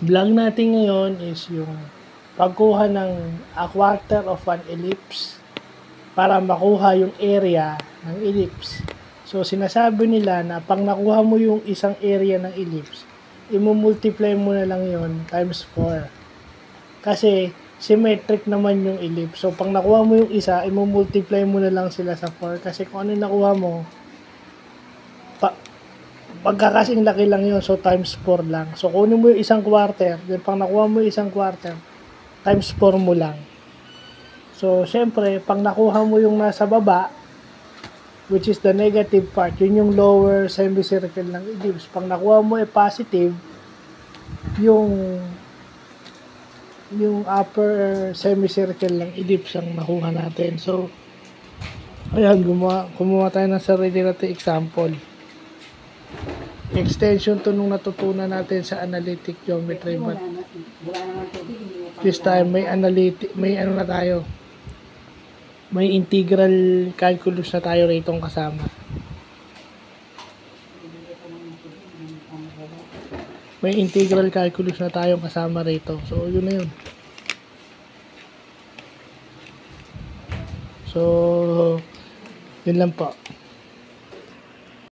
Vlog natin ngayon is yung pagkuha ng a quarter of an ellipse para makuha yung area ng ellipse. So, sinasabi nila na pag nakuha mo yung isang area ng ellipse, i-multiply mo na lang yon times 4. Kasi, symmetric naman yung ellipse. So, pag nakuha mo yung isa, i-multiply mo na lang sila sa 4. Kasi kung ano yung nakuha mo, pagkakasing laki lang yun, so times 4 lang. So, kunin mo yung isang quarter, then pag nakuha mo yung isang quarter, times 4 mo lang. So, syempre, pag nakuha mo yung nasa baba, which is the negative part, yun yung lower semicircle ng ellipse. Pag nakuha mo positive, yung upper semicircle ng ellipse ang nakuha natin. So, ayan, gumawa tayo ng sarili natin example. Extension to nung natutunan natin sa analytic geometry, but this time may ano na tayo, may integral calculus na tayo rito kasama. May integral calculus na tayo kasama rito. So, yun na yun. So, yun lang po.